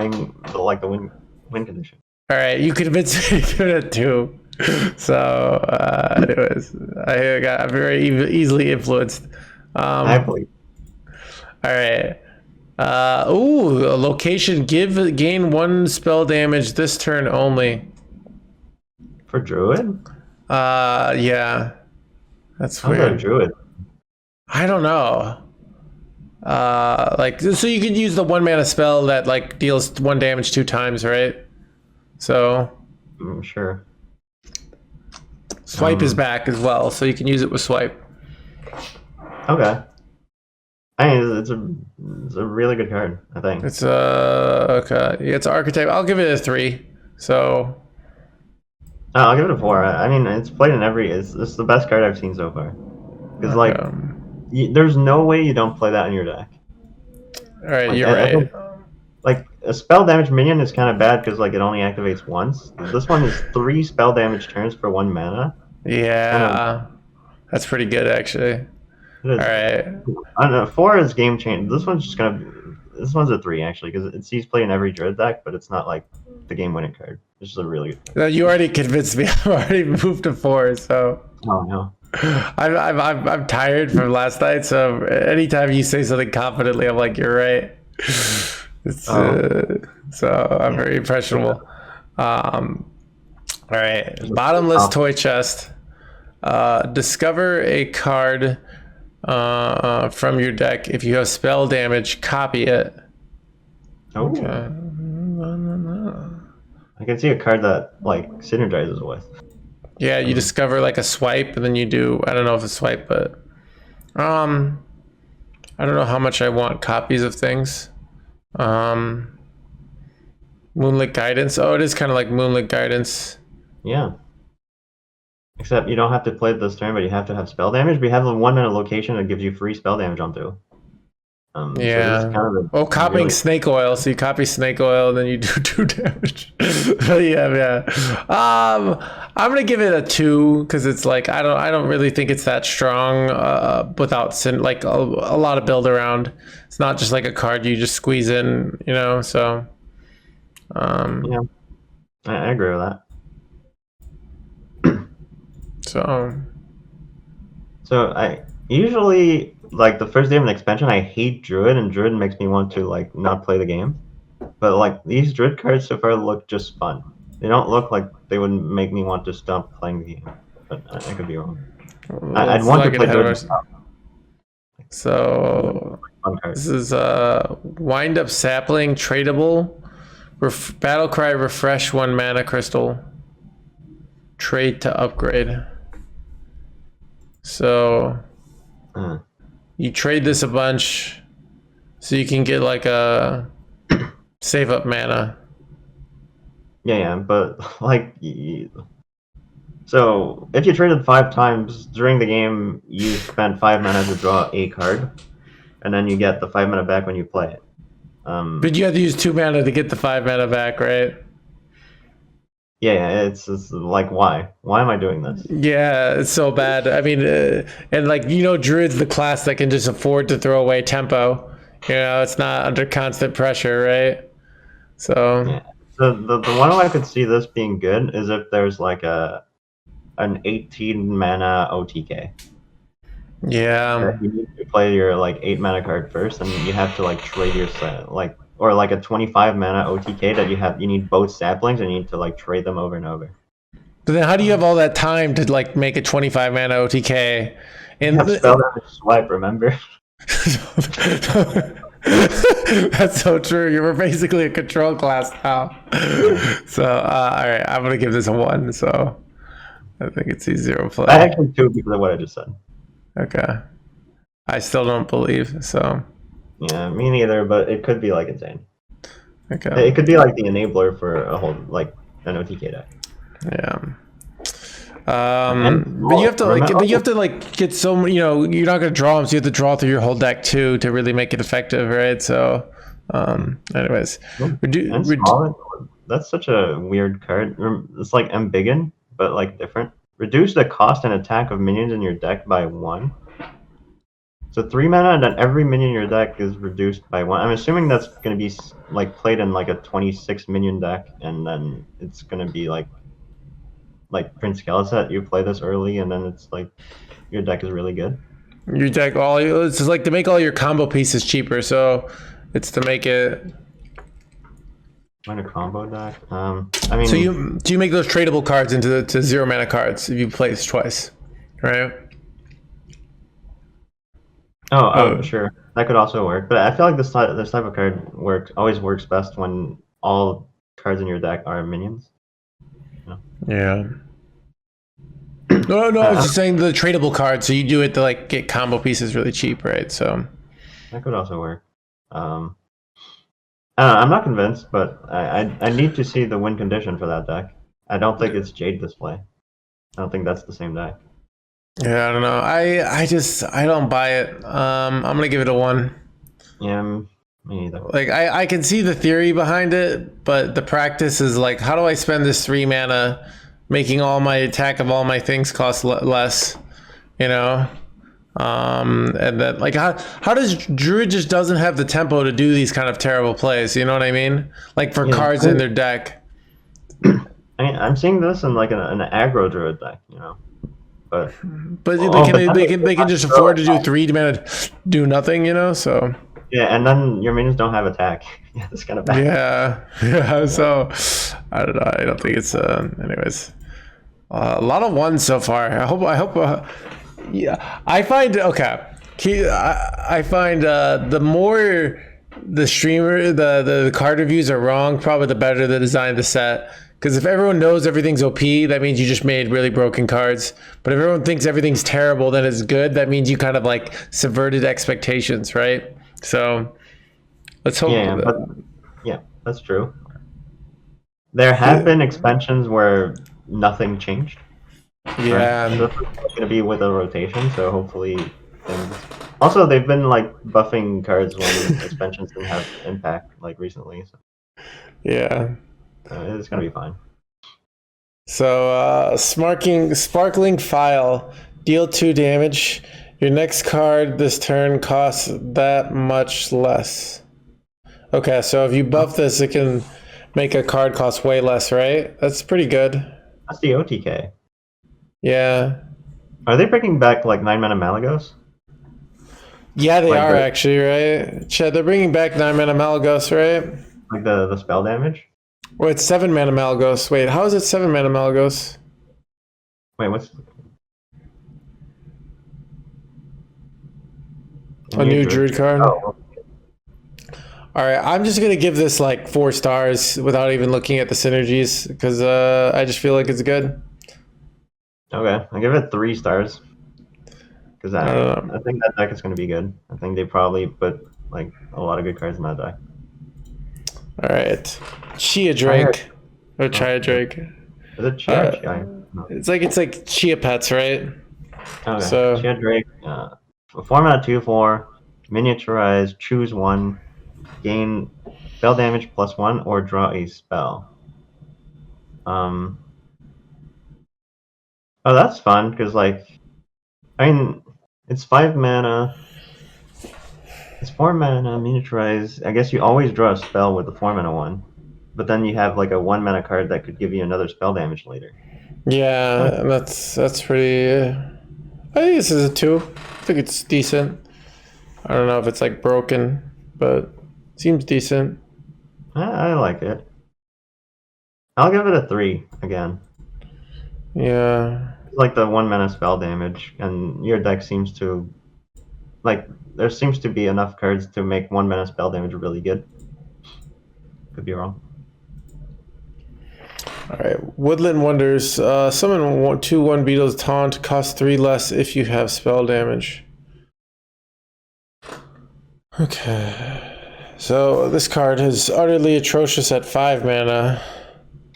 win condition. All right. You convinced me to give it a 2. So, anyways, I got very easily influenced. I believe. All right. A location. Gain 1 spell damage this turn only. For Druid? Yeah. That's How's that a weird. Druid? I don't know. Like so you could use the 1 mana spell that like deals 1 damage 2 times, right? So I'm sure. swipe is back as well, so you can use it with swipe. Okay. I mean, it's a really good card, I think. It's okay. Yeah, it's archetype. I'll give it a 3. So I'll give it a 4. I mean, it's played in every. It's the best card I've seen so far. Because like, there's no way you don't play that in your deck. all right, Like, you're right. Like a spell damage minion is kind of bad because like it only activates once. This one is 3 spell damage turns for 1 mana. Yeah, that's pretty good actually. It is. All right. I don't know. 4 is game change. This one's just gonna. This one's a 3 actually because it sees play in every Druid deck, but it's not like the game winning card. It's just a really good card. No, you already convinced me. I've already moved to 4, so. Oh no. I'm tired from last night, so anytime you say something confidently, I'm like, you're right. It's, so I'm very impressionable. All right, bottomless toy chest. Discover a card from your deck. If you have spell damage, copy it. Okay. I can see a card that like synergizes with. Yeah, you discover like a swipe, and then you do. I don't know if it's swipe, but I don't know how much I want copies of things. Moonlit Guidance. Oh, it is kind of like Moonlit Guidance. Yeah. Except you don't have to play this turn, but you have to have spell damage. We have the one in a location that gives you free spell damage on two. So this is kind of copying really... snake oil. So you copy snake oil, and then you do 2 damage. yeah. I'm gonna give it a 2 because it's like I don't really think it's that strong. Without like a lot of build around. It's not just like a card you just squeeze in, you know. So. Yeah, I agree with that. So I usually, like, the first day of an expansion, I hate Druid, and Druid makes me want to like not play the game. But like these Druid cards so far look just fun. They don't look like they would make me want to stop playing the game. But I could be wrong. I'd want to play Druid. So this is Wind Up Sapling, tradable. Battlecry, refresh 1 mana crystal. Trade to upgrade. So you trade this a bunch so you can get like a save up mana. Yeah, but like, so if you traded 5 times during the game, you spend 5 mana to draw a card, and then you get the 5 mana back when you play it. But you have to use 2 mana to get the 5 mana back, right? Yeah, it's like, why? Why am I doing this? Yeah, it's so bad. I mean, and like, you know, Druid's the class that can just afford to throw away tempo. You know, it's not under constant pressure, right? So yeah. The one way I could see this being good is if there's like an 18 mana OTK. Yeah. You need to play your like 8 mana card first, and you have to like trade your set, like, or like a 25 mana OTK that you need both saplings, and you need to like trade them over and over. But then how do you have all that time to like make a 25 mana OTK? And you have spell damage swipe, remember? That's so true. You were basically a control class now. So all right, I'm gonna give this a 1. So I think it's easier to play. I actually 2 because of what I just said. Okay. I still don't believe, so. Yeah, me neither, but it could be like insane. Okay. It could be like the enabler for a whole, like, an OTK deck. Yeah. But you have to like get so many, you know, you're not gonna draw them, so you have to draw through your whole deck too to really make it effective, right? So anyways. That's such a weird card. It's like Embiggen, but like different. Reduce the cost and attack of minions in your deck by 1. So 3 mana, and then every minion in your deck is reduced by 1. I'm assuming that's going to be like played in like a 26 minion deck, and then it's going to be like Prince Caliset. You play this early, and then it's like your deck is really good. Your deck, it's just like to make all your combo pieces cheaper. So it's to make it. Find a combo deck. I mean, so you make those tradable cards into 0 mana cards if you play this twice, right? Oh, sure, that could also work. But I feel like this type of card always works best when all cards in your deck are minions. You know? Yeah. No, I was just saying the tradable cards. So you do it to like get combo pieces really cheap, right? So that could also work. I'm not convinced, but I need to see the win condition for that deck. I don't think it's Jade Display. I don't think that's the same deck. Yeah, I don't know. I don't buy it. I'm gonna give it a 1. Yeah, me neither. Like I can see the theory behind it, but the practice is like, how do I spend this 3 mana, making all my attack of all my things cost less, you know? And then like how does Druid just doesn't have the tempo to do these kind of terrible plays? You know what I mean? Like for cards in their deck. I'm seeing this in like an aggro Druid deck, you know. But they can just afford to do 3 mana, do nothing, you know. So yeah, and then your minions don't have attack. Yeah, it's kind of bad. Yeah. So I don't know. I don't think it's anyways. A lot of 1s so far. I hope. Yeah, I find I find the more the streamer the card reviews are wrong, probably the better the design of the set. Because if everyone knows everything's OP, that means you just made really broken cards. But if everyone thinks everything's terrible, then it's good. That means you kind of like subverted expectations, right? So let's hope. Yeah, that's true. There have been expansions where nothing changed. Yeah. Right? So this is going to be with a rotation, so hopefully things. Also, they've been like buffing cards when expansions didn't have impact like recently. So. Yeah. It's gonna be fine. So sparkling file, deal 2 damage. Your next card this turn costs that much less. Okay, so if you buff this, it can make a card cost way less, right? That's pretty good. That's the OTK. Yeah. Are they bringing back like 9-mana Malagos? Yeah, they are actually, right? Chad, they're bringing back 9-mana Malagos, right? Like the spell damage? Wait, it's 7-mana Malagos. Wait, how is it 7-mana Malagos? Wait, what's... A new Druid card? Oh. Alright, I'm just going to give this like 4 stars without even looking at the synergies, because I just feel like it's good. Okay, I'll give it 3 stars. Because I think that deck is going to be good. I think they probably put like a lot of good cards in that deck. Alright. Chia Drake. Or Chia Drake. Is it Chia or Chia? No. It's like Chia Pets, right? Okay. So, Chia Drake. 4-mana 2/4. Miniaturize. Choose 1. Gain spell damage +1 or draw a spell. Oh, that's fun because like, I mean, it's 5 mana. It's 4 mana, miniaturize. I guess you always draw a spell with the 4 mana one, but then you have like a 1 mana card that could give you another spell damage later. Yeah, that's pretty. I think this is a 2. I think it's decent. I don't know if it's like broken, but it seems decent. I like it. I'll give it a 3 again. Yeah. It's like the 1 mana spell damage, and your deck seems to like. There seems to be enough cards to make 1 mana spell damage really good. Could be wrong. Alright, Woodland Wonders. Summon 2/1 Beetle's Taunt, costs 3 less if you have spell damage. Okay. So this card is utterly atrocious at 5 mana.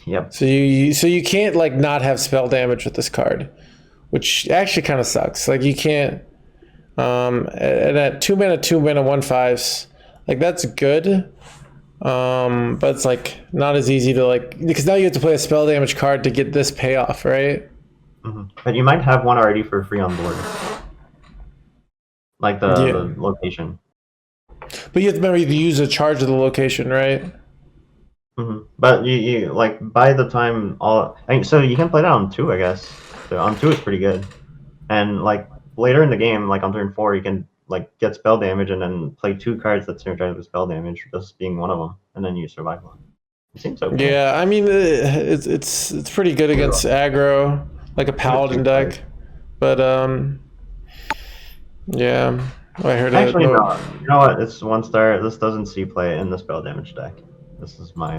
Yep. So you can't like not have spell damage with this card, which actually kind of sucks. Like you can't. And at 2 mana, 1/5s, like that's good. But it's like not as easy to like, because now you have to play a spell damage card to get this payoff, right? Mm-hmm. But you might have one already for free on board, like the location. But you have to remember you use a charge of the location, right? Mm-hmm. But you like by the time so you can play that on 2, I guess. So on 2 it's pretty good, and like later in the game, like on turn 4, you can like get spell damage and then play 2 cards that synergize with spell damage, this being one of them, and then you survive one. It seems okay. Yeah, I mean it's pretty good against aggro, like a paladin deck, but yeah, I heard actually it. No, you know what? It's 1 star. This doesn't see play in the spell damage deck. This is my.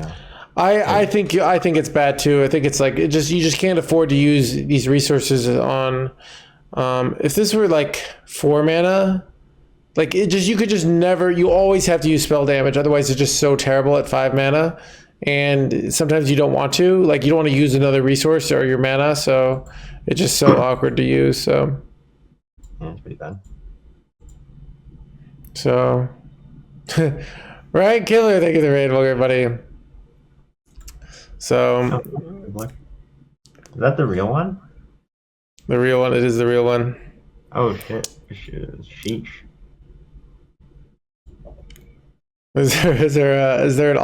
I think it's bad too. I think it's like you just can't afford to use these resources on. If this were like 4 mana, like you could just never. You always have to use spell damage. Otherwise, it's just so terrible at 5 mana, and sometimes you don't want to. Like you don't want to use another resource or your mana, so it's just so awkward to use. So yeah, it's pretty bad. So, right, Killer, thank you for the raid, welcome everybody. So, is that the real one? The real one. It is the real one. Oh shit! Sheesh. Is there an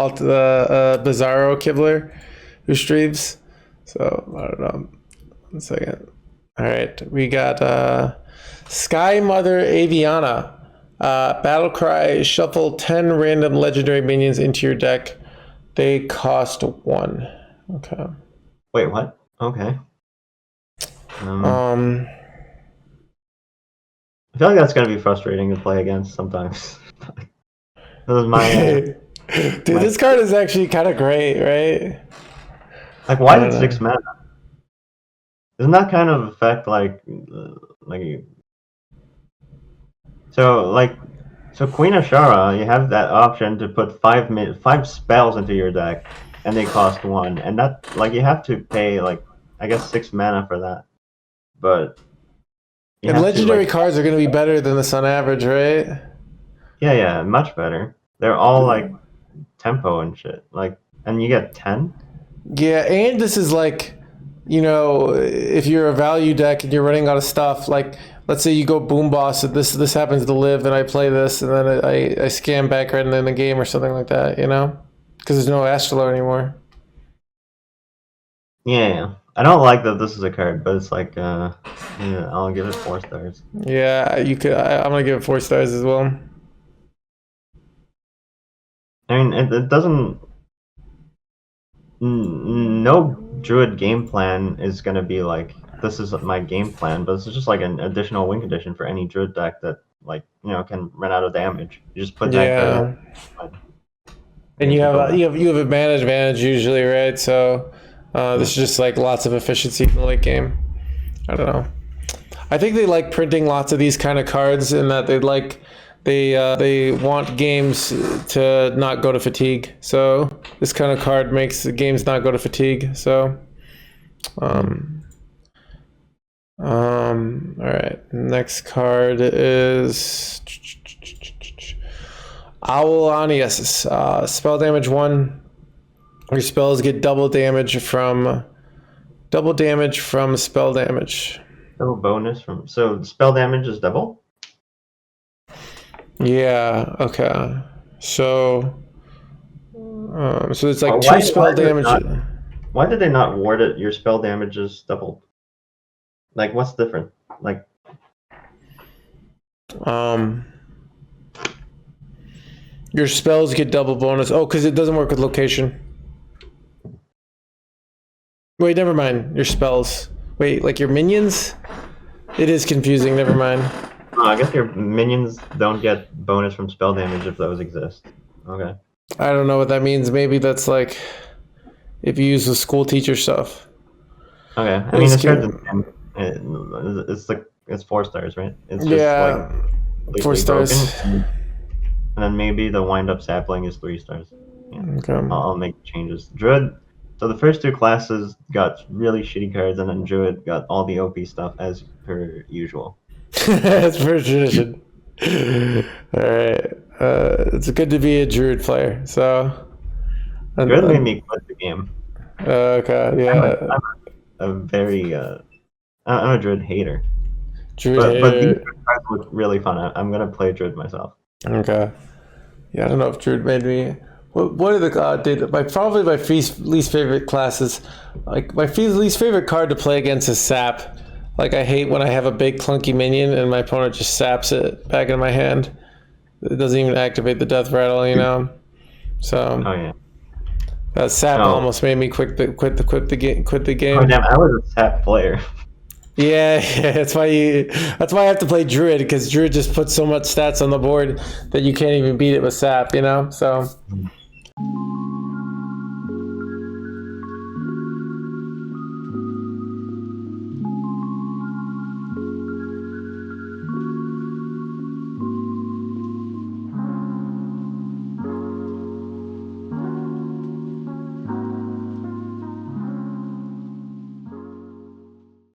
Bizarro Kibler who streams? So I don't know. 1 second. All right, we got Sky Mother Aviana. Battle Cry. Shuffle 10 random legendary minions into your deck. They cost 1. Okay. Wait, what? Okay. I feel like that's gonna be frustrating to play against sometimes. This is my dude, this card is actually kind of great, right? Like, I why don't did 6 know. mana? Doesn't that kind of affect so Queen Ashara, you have that option to put 5 spells into your deck, and they cost 1, and that like you have to pay like I guess 6 mana for that, but you And have to legendary like cards are going to be better than this on average, right? yeah, much better. They're all like tempo and shit, like, and you get 10. Yeah, and this is like, you know, if you're a value deck and you're running out of stuff, like let's say you go boom boss, and this happens to live, and I play this, and then I scam back right in the game or something like that, you know, because there's no Astral anymore. Yeah. I don't like that this is a card, but it's like yeah, I'll give it 4 stars. Yeah, you could. I'm gonna give it 4 stars as well. I mean, it doesn't. No Druid game plan is going to be like, this is my game plan, but this is just like an additional win condition for any Druid deck that, like, can run out of damage. You just put that card in, Yeah, and and you you can have go back. you have advantage usually, right? So this is just like lots of efficiency in the late game. I don't know. I think they like printing lots of these kind of cards, in that they want games to not go to fatigue. So this kind of card makes the games not go to fatigue. So, all right. Next card is Owlanius. Spell damage 1. Your spells get double damage from spell damage. Double bonus from. So spell damage is double? Yeah. Okay. So, so it's like Why, two spell damage. why did they not ward it? Your spell damage is doubled. Like, what's different? Like, Um, your spells get double bonus. Oh, because it doesn't work with location. Wait, never mind. Your spells. Wait, like your minions? It is confusing. Never mind. I guess your minions don't get bonus from spell damage if those exist. Okay. I don't know what that means. Maybe that's like if you use the school teacher stuff. Okay. I mean, This this card's game, it's like it's 4 stars, right? It's just like yeah, four completely broken, stars. and then maybe the wind up sapling is 3 stars. Yeah, Okay. I'll make changes. Druid. So the first 2 classes got really shitty cards, and then Druid got all the OP stuff as per usual. That's for tradition. All right. It's good to be a Druid player. So, Druid made me quit the game. okay, yeah. I'm a very I'm a Druid hater. Druid But these hater. cards look really fun. I'm gonna play Druid myself. Okay. Yeah, I don't know if Druid made me. What are the probably my least favorite classes? Like my least favorite card to play against is Sap. Like I hate when I have a big clunky minion and my opponent just saps it back in my hand. It doesn't even activate the death rattle, you know. So Oh yeah. Sap Oh. almost made me quit the game. Oh damn! I was a Sap player. Yeah, yeah, that's why I have to play Druid, because Druid just puts so much stats on the board that you can't even beat it with Sap, you know. So